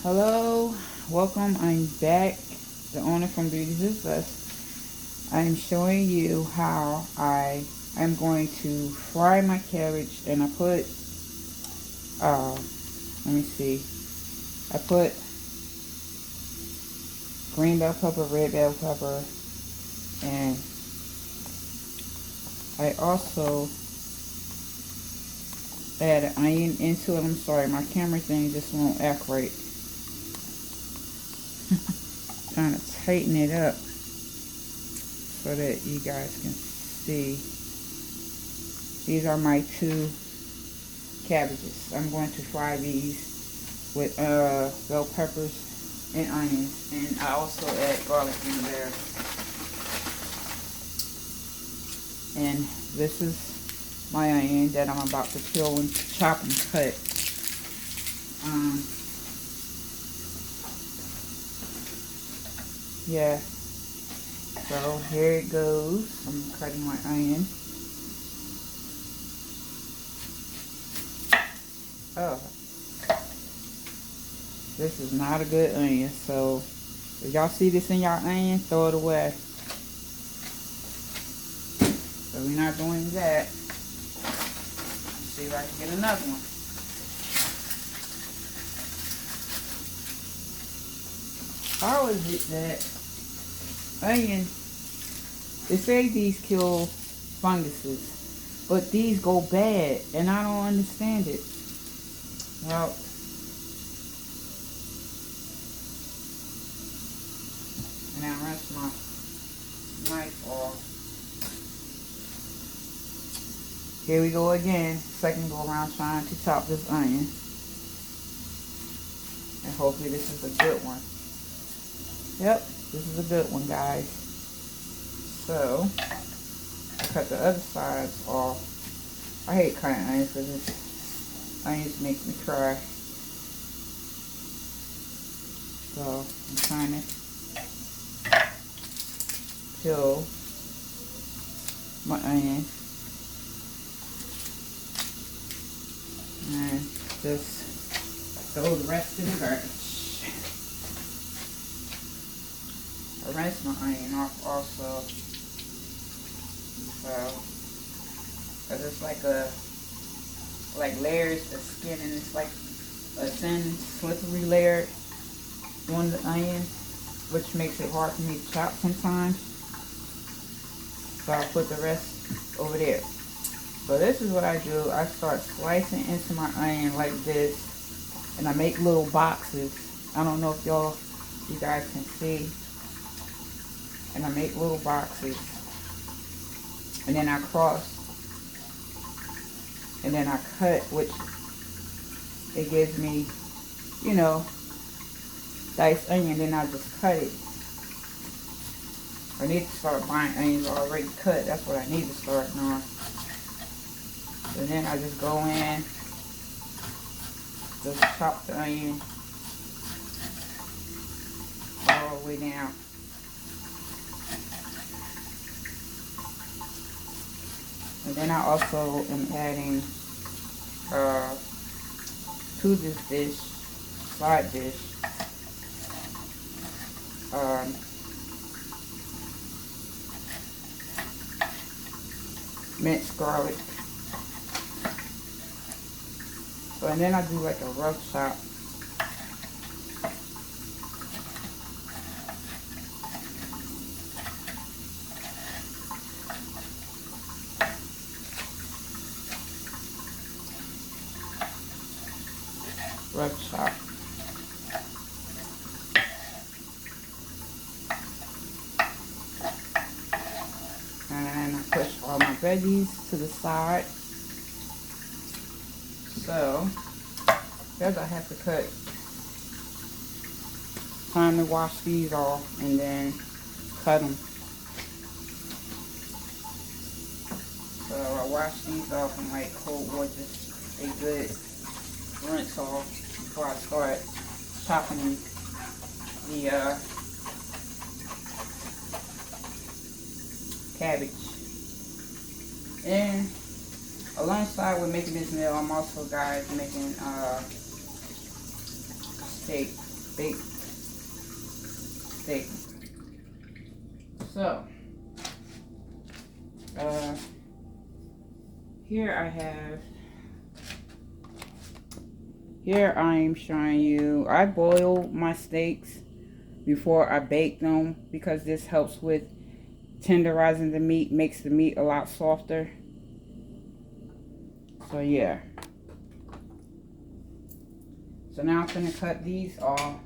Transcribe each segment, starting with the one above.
Hello, welcome. I'm back, the owner from Beauty is Best. I'm showing you how I am going to fry my cabbage, and I put let me see, I put green bell pepper, red bell pepper, and I also add an onion into it. I'm sorry, my camera thing just won't act right. Trying to tighten it up so that you guys can see. These are my two cabbages. I'm going to fry these with bell peppers and onions, and I also add garlic in there. And this is my onion that I'm about to peel and chop and cut. Yeah, so here it goes. I'm cutting my onion. Oh, this is not a good onion, so if y'all see this in y'all onion, throw it away. So we're not doing that. Let's see if I can get another one. How is it that onion, they say these kill funguses, but these go bad, and I don't understand it. Well, and I rinse my knife off. Here we go again, second go around trying to chop this onion. And hopefully this is a good one. Yep, this is a good one, guys. So, I cut the other sides off. I hate cutting onions because this onions makes me cry. So, I'm trying to peel my onion. And just throw the rest in the garbage. I rinse my onion off also. So, cause it's like layers of skin, and it's like a thin, slippery layer on the onion, which makes it hard for me to chop sometimes. So I'll put the rest over there. So this is what I do. I start slicing into my onion like this, and I make little boxes. I don't know if you guys can see. And I make little boxes, and then I cross, and then I cut, which it gives me, diced onion. Then I just cut it. I need to start buying onions already cut. That's what I need to start now. And then I just go in, just chop the onion all the way down. And then I also am adding to this dish, side dish, minced garlic. So, and then I do like a rough chop. Rough chop. And I push all my veggies to the side. So, because I have to cut, time to wash these off and then cut them. So I wash these off in like cold water, just a good rinse off before I start chopping the cabbage. And alongside with making this meal, I'm also, guys, making steak. baked steak. So, here I'm showing you, I boil my steaks before I bake them because this helps with tenderizing the meat, makes the meat a lot softer. So yeah. So now I'm gonna cut these off.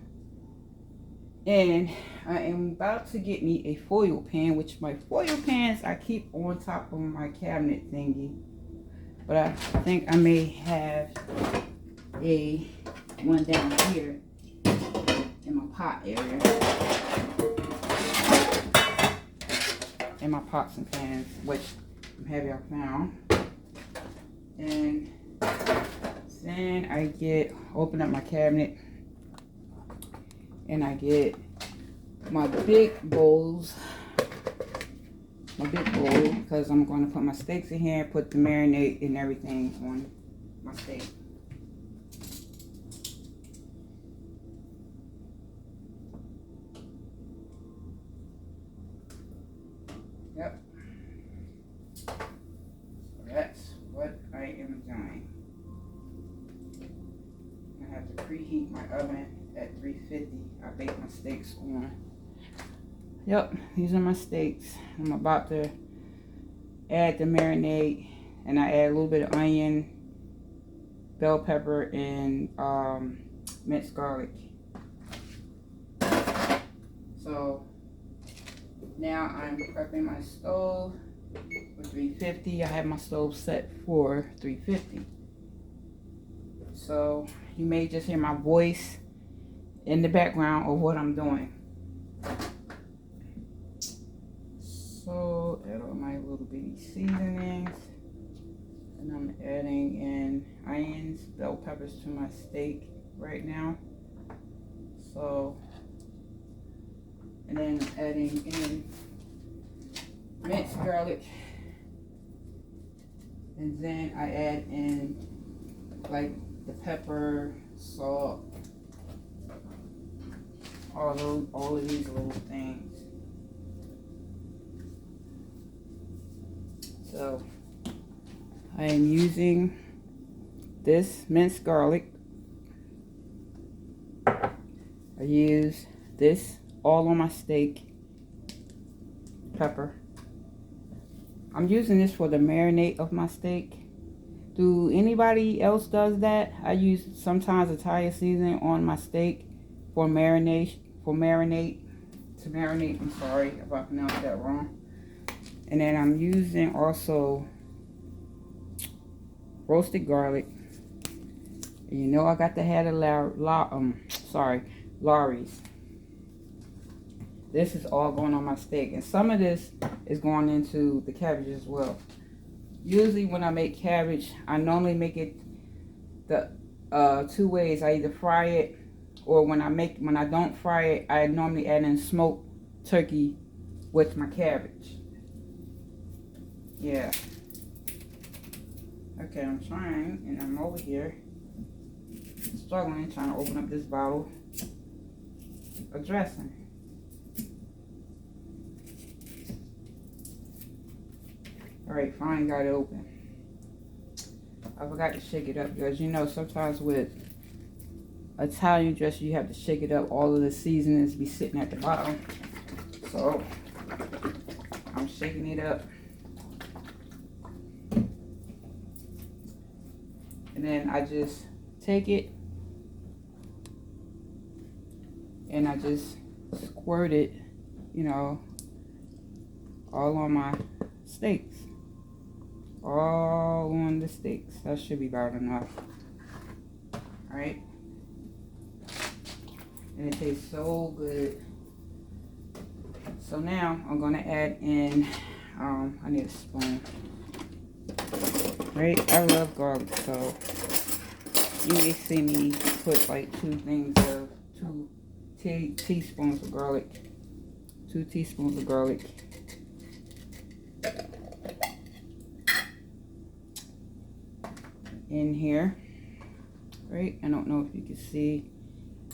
And I am about to get me a foil pan, which my foil pans I keep on top of my cabinet thingy. But I think I may have one down here in my pot area. In my pots and pans, which I'm happy I found. And then I open up my cabinet and I get my big bowls. Because I'm going to put my steaks in here, put the marinade and everything on my steak. Yep. So that's what I am doing. I have to preheat my oven at 350. I bake my steaks on. Yep, these are my steaks. I'm about to add the marinade, and I add a little bit of onion, bell pepper, and minced garlic. So now I'm prepping my stove for 350. I have my stove set for 350. So you may just hear my voice in the background of what I'm doing. So add all my little bitty seasonings. And I'm adding in onions, bell peppers to my steak right now. So, and then I'm adding in minced garlic. And then I add in like the pepper, salt, all of these little things. So I am using this minced garlic. I use this all on my steak. Pepper. I'm using this for the marinade of my steak. Do anybody else does that? I use sometimes Italian seasoning on my steak for marinade. I'm sorry if I pronounced that wrong. And then I'm using also roasted garlic. And you know I got to have Lawry's. This is all going on my steak. And some of this is going into the cabbage as well. Usually when I make cabbage, I normally make it the two ways. I either fry it, or when I don't fry it, I normally add in smoked turkey with my cabbage. Yeah. Okay, I'm trying, and I'm over here struggling, trying to open up this bottle of dressing. Alright, finally got it open. I forgot to shake it up because you know sometimes with Italian dressing you have to shake it up. All of the seasonings be sitting at the bottom. So I'm shaking it up. And then I just take it and I just squirt it, you know, all on my steaks. All on the steaks. That should be about enough. Alright. And it tastes so good. So now I'm going to add in, I need a spoon. Right? I love garlic, so you may see me put like 2 teaspoons of garlic. 2 teaspoons of garlic. In here. Right? I don't know if you can see.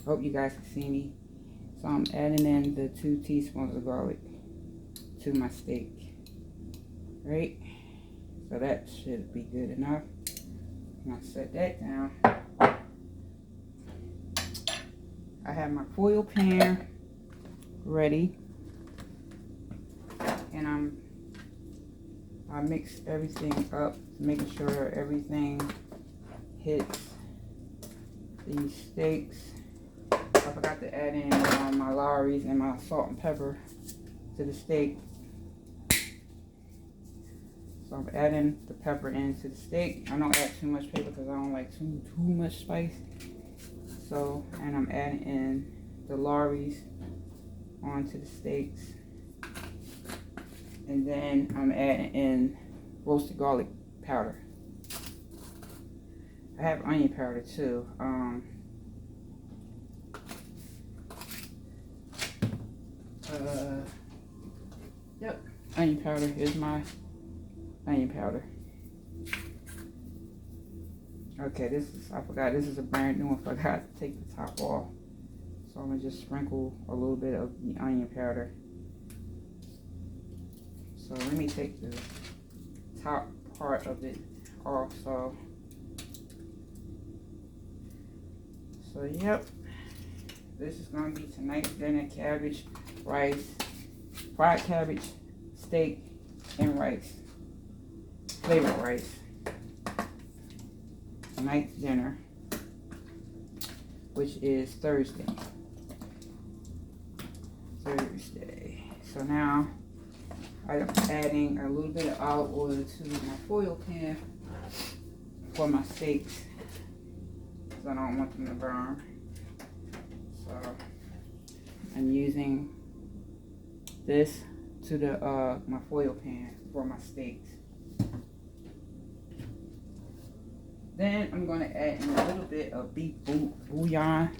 Hope you guys can see me. So I'm adding in the 2 teaspoons of garlic to my steak. Right? So that should be good enough. I'm going to set that down. I have my foil pan ready. And I mix everything up, making sure everything hits these steaks. I forgot to add in my Lawry's and my salt and pepper to the steak. So I'm adding the pepper into the steak. I don't add too much pepper because I don't like too much spice. So, and I'm adding in the Lawry's onto the steaks. And then I'm adding in roasted garlic powder. I have onion powder too. Yep, onion powder. Here's my onion powder. Okay, I forgot, this is a brand new one. I forgot to take the top off. So I'm gonna just sprinkle a little bit of the onion powder. So let me take the top part of it off. So yep, this is gonna be tonight's dinner: cabbage, rice, fried cabbage, steak, and rice, flavored rice. Tonight's dinner, which is Thursday. So now I'm adding a little bit of olive oil to my foil pan for my steaks, because I don't want them to burn. So I'm using this to the my foil pan for my steaks. Then I'm going to add in a little bit of beef bouillon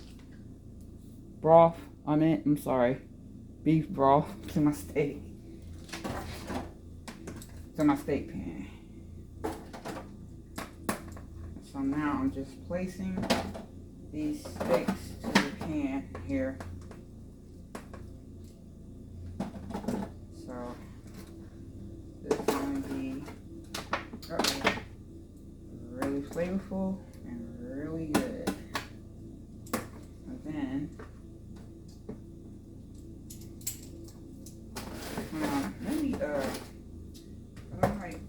broth. Beef broth to my steak. To my steak pan. So now I'm just placing these steaks to the pan here. So this is going to be really flavorful and really good. And then maybe I'm like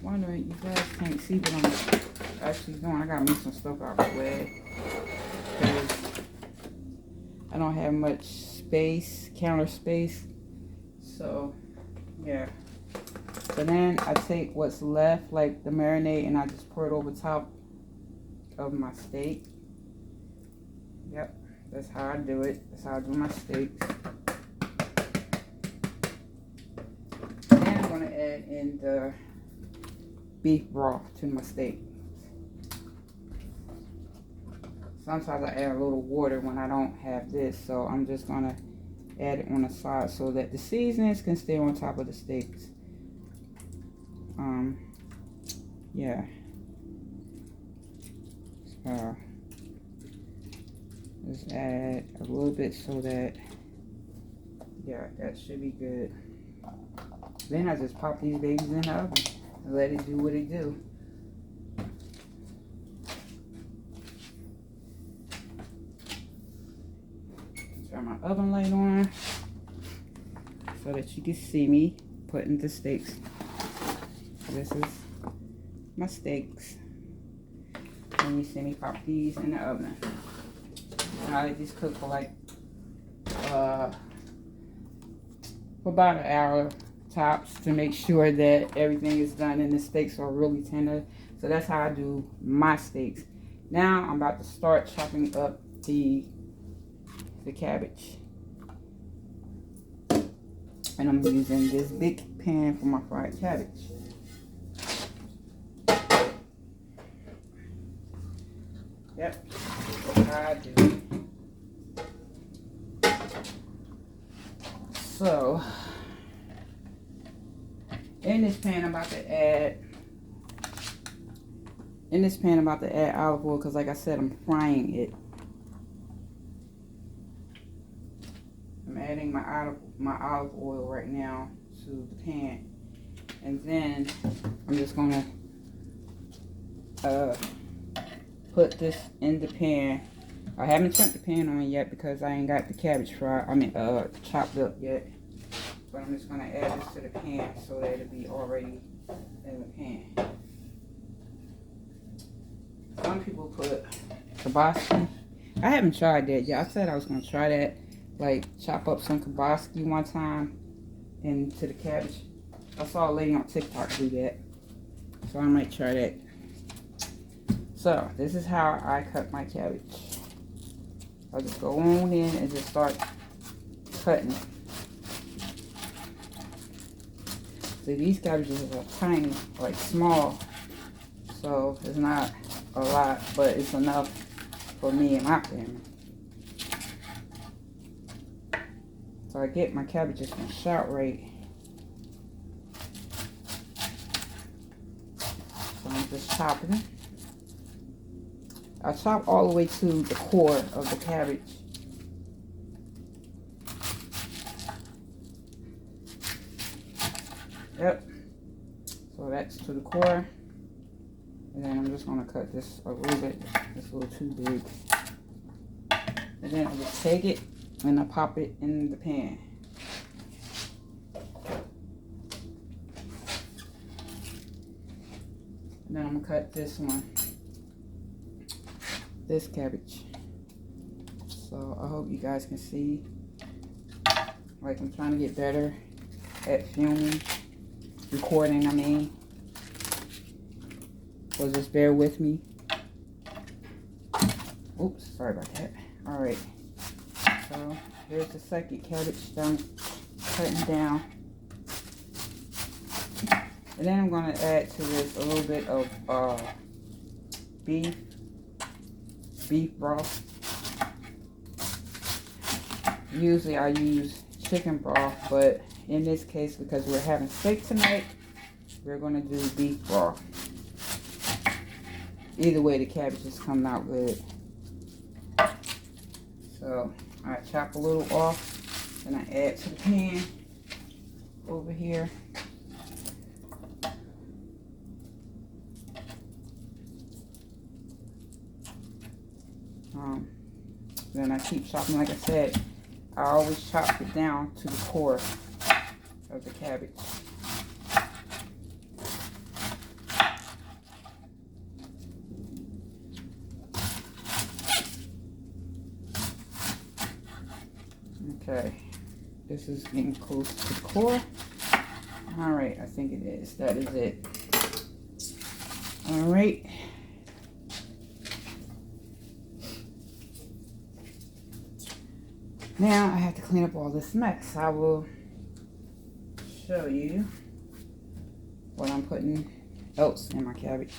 wondering, you guys can't see what I'm actually doing. I gotta move some stuff out of the way because I don't have much space, counter space. So yeah. So then I take what's left, like the marinade, and I just pour it over top of my steak. Yep, that's how I do it. That's how I do my steaks. And I'm going to add in the beef broth to my steak. Sometimes I add a little water when I don't have this, so I'm just going to add it on the side so that the seasonings can stay on top of the steaks. Yeah. So let's add a little bit so that, yeah, that should be good. Then I just pop these babies in the oven and let it do what it do. Turn my oven light on so that you can see me putting the steaks. This is my steaks. And you see me pop these in the oven. And I let these cook for like for about an hour tops to make sure that everything is done and the steaks are really tender. So that's how I do my steaks. Now I'm about to start chopping up the cabbage. And I'm using this big pan for my fried cabbage. Yep, that's how I do it. So, in this pan I'm about to add olive oil because like I said, I'm frying it. I'm adding my olive oil right now to the pan, and then I'm just gonna put this in the pan. I haven't turned the pan on yet because I ain't got the cabbage chopped up yet. But I'm just gonna add this to the pan so that it'll be already in the pan. Some people put Tabasco. I haven't tried that yet. I said I was gonna try that, like chop up some Tabasco one time into the cabbage. I saw a lady on TikTok do that, so I might try that. So this is how I cut my cabbage. I'll just go on in and just start cutting. See, these cabbages are tiny, like small, so it's not a lot, but it's enough for me and my family. So I get my cabbages from ShopRite. So I'm just chopping. I chop all the way to the core of the cabbage. Yep. So that's to the core. And then I'm just going to cut this a little bit. It's a little too big. And then I just take it and I pop it in the pan. And then I'm going to cut this one. This cabbage. So I hope you guys can see. Like, I'm trying to get better at filming, recording, I mean. So just bear with me. Oops, sorry about that. Alright. So here's the second cabbage that I'm cutting down. And then I'm going to add to this a little bit of beef broth. Usually I use chicken broth, but in this case, because we're having steak tonight, we're going to do beef broth. Either way, the cabbage is coming out good. So I chop a little off, and I add to the pan over here. Then I keep chopping. Like I said, I always chop it down to the core of the cabbage. Okay, this is getting close to the core. All right, I think it is. That is it. All right. Now I have to clean up all this mess. I will show you what I'm putting else in my cabbage.